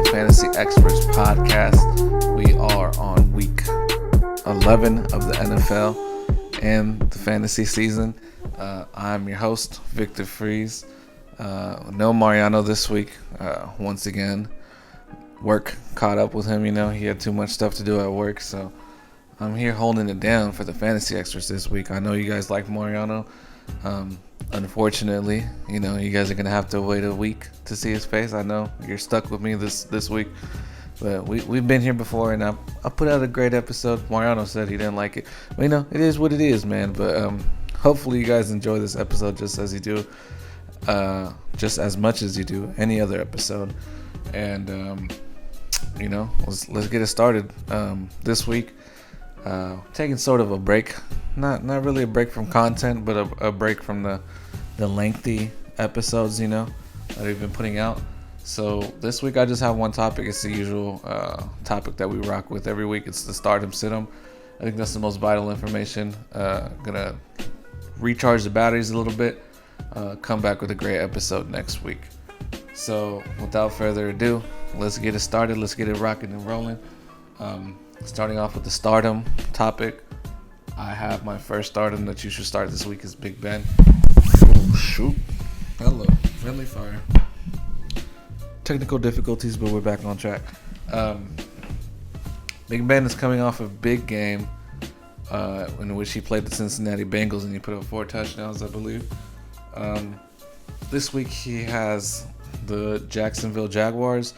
the Fantasy Expertz podcast. We are on week 11 of the NFL and the fantasy season. I'm your host, Victor Freeze. No Mariano this week. Once again, work caught up with him. He had too much stuff to do at work, so I'm here holding it down for the Fantasy Expertz this week. I know you guys like Mariano. Unfortunately, you guys are going to have to wait a week to see his face. I know you're stuck with me this week, but we've been here before, and I put out a great episode. Mariano said he didn't like it. But, it is what it is, man. But hopefully you guys enjoy this episode just as much as you do any other episode. And, let's get it started. This week, taking sort of a break. Not really a break from content, but a break from the lengthy episodes, that we've been putting out. So this week I just have one topic. It's the usual topic that we rock with every week. It's the stardom sit-em. I think that's the most vital information. Gonna recharge the batteries a little bit. Come back with a great episode next week. So without further ado, let's get it started. Let's get it rocking and rolling. Starting off with the stardom topic. I have my first stardom that you should start this week is Big Ben. Oh, shoot. Hello. Friendly fire. Technical difficulties, but we're back on track. Big Ben is coming off a big game in which he played the Cincinnati Bengals and he put up 4 touchdowns, I believe. This week he has the Jacksonville Jaguars,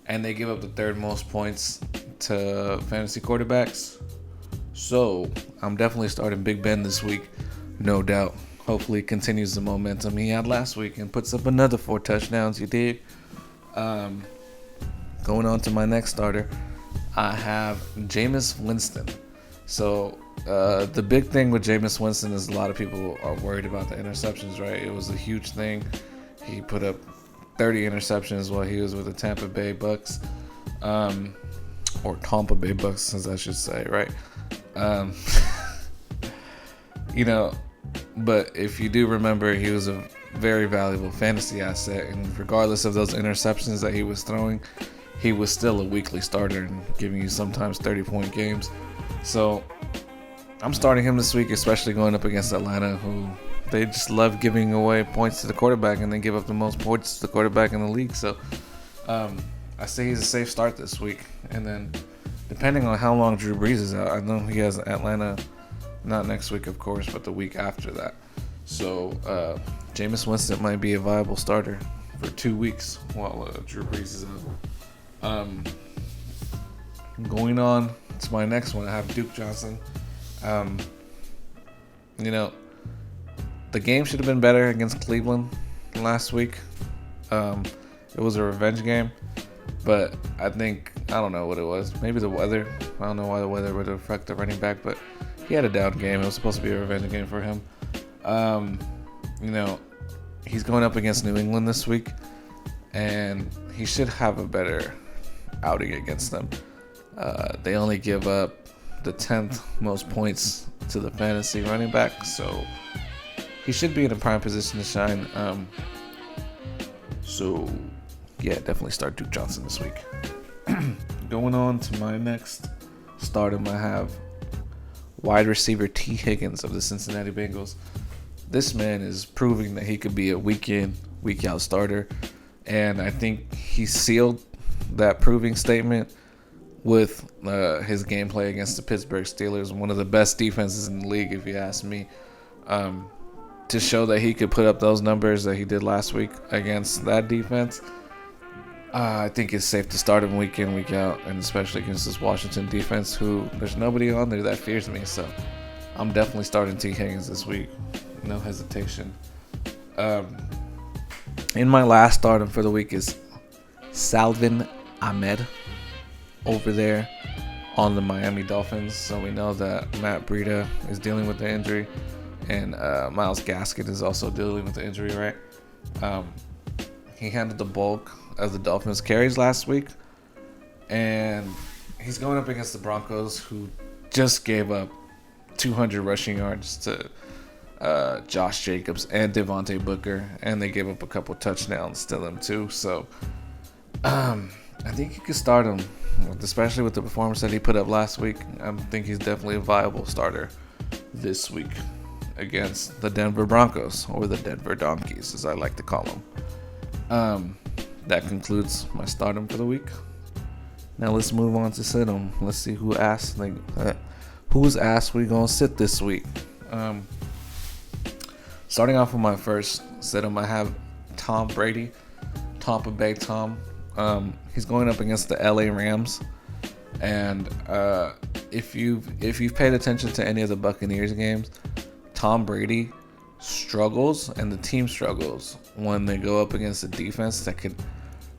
and they give up the third most points to fantasy quarterbacks. So I'm definitely starting Big Ben this week, no doubt. Hopefully it continues the momentum he had last week and puts up another 4 touchdowns, you dig? Going on to my next starter, I have Jameis Winston. So the big thing with Jameis Winston is a lot of people are worried about the interceptions, right? It was a huge thing. He put up 30 interceptions while he was with the Tampa Bay Bucks. Or Tampa Bay Bucks, as I should say, right? But if you do remember, he was a very valuable fantasy asset, and regardless of those interceptions that he was throwing, he was still a weekly starter and giving you sometimes 30-point games. So I'm starting him this week, especially going up against Atlanta, who they just love giving away points to the quarterback, and they give up the most points to the quarterback in the league. So I say he's a safe start this week. And then depending on how long Drew Brees is out, I know he has Atlanta, not next week, of course, but the week after that. So Jameis Winston might be a viable starter for 2 weeks while Drew Brees is out. Going on to my next one, I have Duke Johnson. The game should have been better against Cleveland last week. It was a revenge game, but I don't know what it was. Maybe the weather. I don't know why the weather would affect the running back, but he had a down game. It was supposed to be a revenge game for him. He's going up against New England this week, and he should have a better outing against them. They only give up the 10th most points to the fantasy running back, so he should be in a prime position to shine. So yeah, definitely start Duke Johnson this week. Going on to my next stardom, I have wide receiver T. Higgins of the Cincinnati Bengals. This man is proving that he could be a week in, week out starter, and I think he sealed that proving statement with his gameplay against the Pittsburgh Steelers, one of the best defenses in the league, if you ask me. To show that he could put up those numbers that he did last week against that defense, I think it's safe to start him week in, week out, and especially against this Washington defense, who there's nobody on there that fears me. So I'm definitely starting T. Higgins this week, no hesitation. In my last stardom for the week is Salvin Ahmed over there on the Miami Dolphins. So we know that Matt Breida is dealing with the injury, and Myles Gaskin is also dealing with the injury, right? He handled the bulk of the Dolphins' carries last week, and he's going up against the Broncos, who just gave up 200 rushing yards to Josh Jacobs and Devontae Booker, and they gave up a couple touchdowns to them too. So I think you could start him, especially with the performance that he put up last week. I think he's definitely a viable starter this week against the Denver Broncos, or the Denver Donkeys, as I like to call them. That concludes my stardom for the week. Now let's move on to sit 'em. Let's see whose ass we gonna sit this week. Starting off with my first sit 'em, I have Tom Brady, Tampa Bay Tom. He's going up against the LA Rams, and if you've paid attention to any of the Buccaneers games, Tom Brady struggles and the team struggles when they go up against a defense that could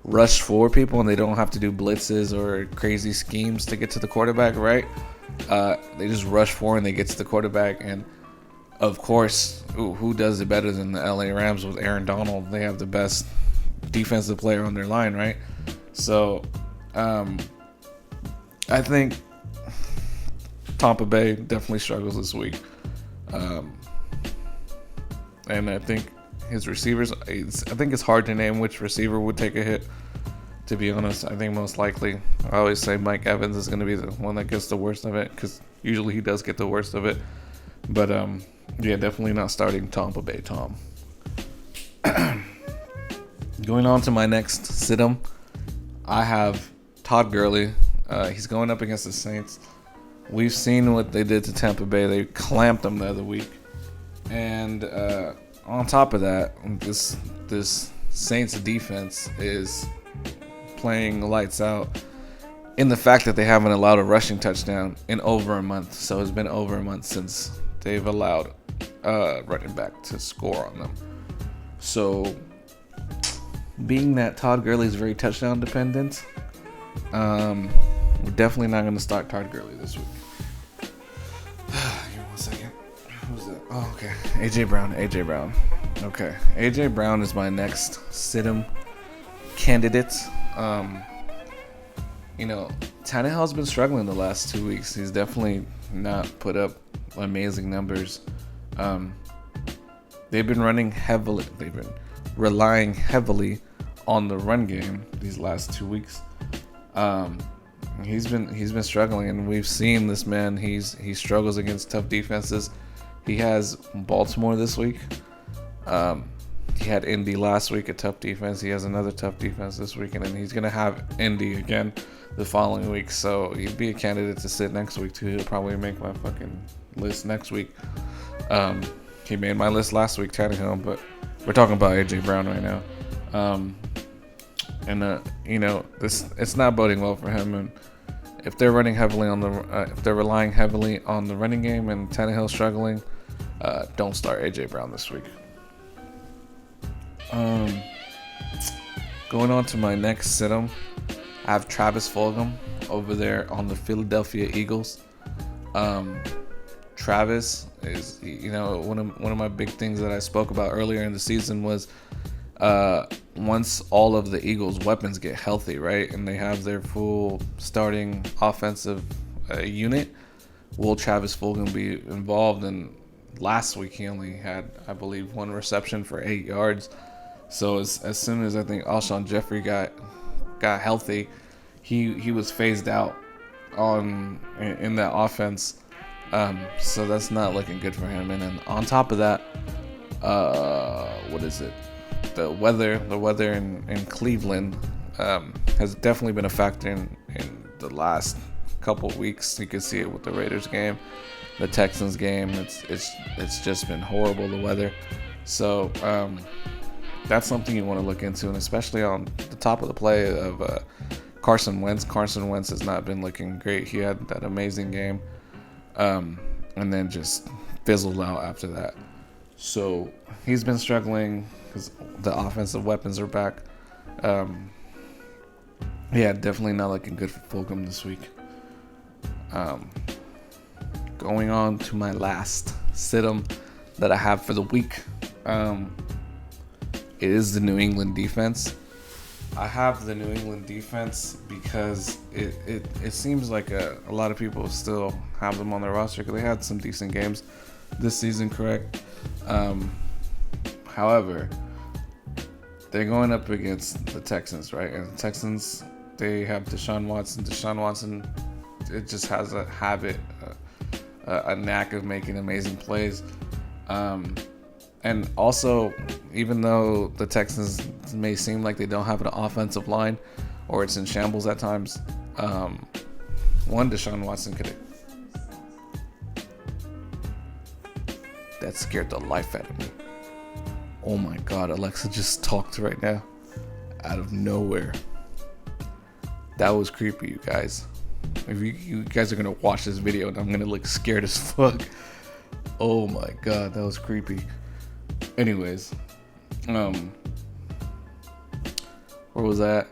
rush for people and they don't have to do blitzes or crazy schemes to get to the quarterback, right? They just rush for and they get to the quarterback, and of course, who does it better than the LA Rams with Aaron Donald? They have the best defensive player on their line, right? So I think Tampa Bay definitely struggles this week. And I think his receivers, I think it's hard to name which receiver would take a hit, to be honest. I think most likely, I always say Mike Evans is going to be the one that gets the worst of it, because usually he does get the worst of it. But yeah, definitely not starting Tampa Bay Tom. Going on to my next sit-em, I have Todd Gurley. He's going up against the Saints. We've seen what they did to Tampa Bay. They clamped them the other week. And on top of that, this Saints defense is playing lights out in the fact that they haven't allowed a rushing touchdown in over a month. So it's been over a month since they've allowed running back to score on them. So being that Todd Gurley is very touchdown dependent, we're definitely not going to start Todd Gurley this week. Give me 1 second. Who's that? Oh, okay. AJ Brown. Okay. AJ Brown is my next sit-em candidate. Tannehill's been struggling the last 2 weeks. He's definitely not put up amazing numbers. They've been relying heavily on the run game these last 2 weeks. He's been struggling, and we've seen this man. He struggles against tough defenses. He has Baltimore this week. He had Indy last week, a tough defense. He has another tough defense this week, and then he's gonna have Indy again the following week. So he'd be a candidate to sit next week too. He'll probably make my fucking list next week. He made my list last week, Tannehill, but we're talking about AJ Brown right now. It's not boding well for him. And if they're relying heavily on the running game and Tannehill struggling, don't start AJ Brown this week. Going on to my next sit-em, I have Travis Fulgham over there on the Philadelphia Eagles. Travis is, one of my big things that I spoke about earlier in the season was once all of the Eagles' weapons get healthy, right, and they have their full starting offensive unit, will Travis Fulgham be involved? And last week he only had, I believe, 1 reception for 8 yards. So as soon as I think Alshon Jeffrey got healthy, he was phased out in that offense. So that's not looking good for him. And then on top of that, what is it? The weather in Cleveland has definitely been a factor in the last couple of weeks. You can see it with the Raiders game, the Texans game. It's just been horrible, the weather. So that's something you want to look into, and especially on the top of the play of Carson Wentz. Carson Wentz has not been looking great. He had that amazing game, and then just fizzled out after that. So he's been struggling because the offensive weapons are back. Yeah, definitely not looking good for Fulgham this week. Going on to my last sit-em that I have for the week. It is the New England defense. I have the New England defense because it seems like a lot of people still have them on their roster because they had some decent games this season, correct? However, they're going up against the Texans, right? And the Texans they have Deshaun Watson. Deshaun Watson, it just has a habit, a knack of making amazing plays. And also, even though the Texans may seem like they don't have an offensive line, or it's in shambles at times, Deshaun Watson could have. That scared the life out of me. Oh my God, Alexa just talked right now, out of nowhere. That was creepy, you guys. If you guys are gonna watch this video, and I'm gonna look scared as fuck. Oh my God, that was creepy. Anyways, where was that?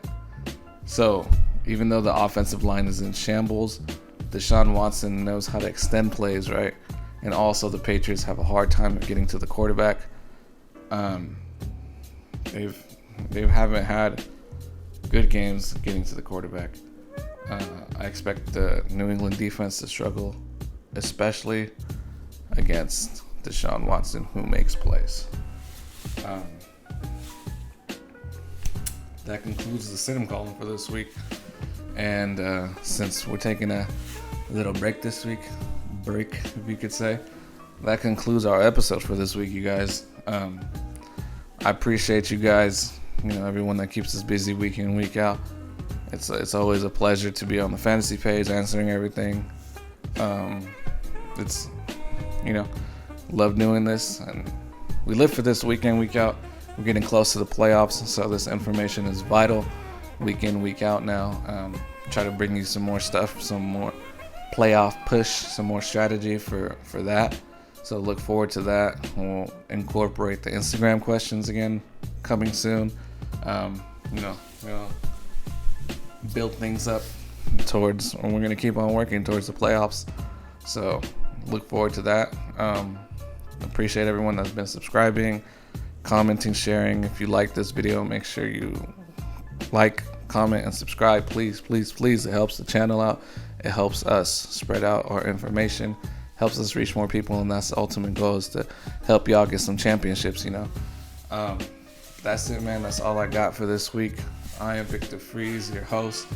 So, even though the offensive line is in shambles, Deshaun Watson knows how to extend plays, right? And also, the Patriots have a hard time getting to the quarterback. They haven't had good games getting to the quarterback. I expect the New England defense to struggle, especially against Deshaun Watson, who makes plays. That concludes the sit-em column for this week. And since we're taking a little break this week, if you could say, that concludes our episode for this week, you guys. I appreciate you guys, everyone that keeps us busy week in, week out. It's always a pleasure to be on the fantasy page, answering everything. It's, love doing this, and we live for this week in, week out. We're getting close to the playoffs, so this information is vital week in, week out now. Try to bring you some more stuff, some more playoff push, some more strategy for that. So look forward to that. We'll incorporate the Instagram questions again coming soon. Build things up towards, and we're going to keep on working towards the playoffs. So look forward to that. Appreciate everyone that's been subscribing, commenting, sharing. If you like this video, make sure you like, comment, and subscribe. Please. It helps the channel out. It helps us spread out our information, helps us reach more people, and that's the ultimate goal, is to help y'all get some championships, That's it, man. That's all I got for this week. I am Victor Freeze, your host,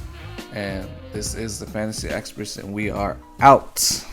and this is the Fantasy Expertz, and we are out.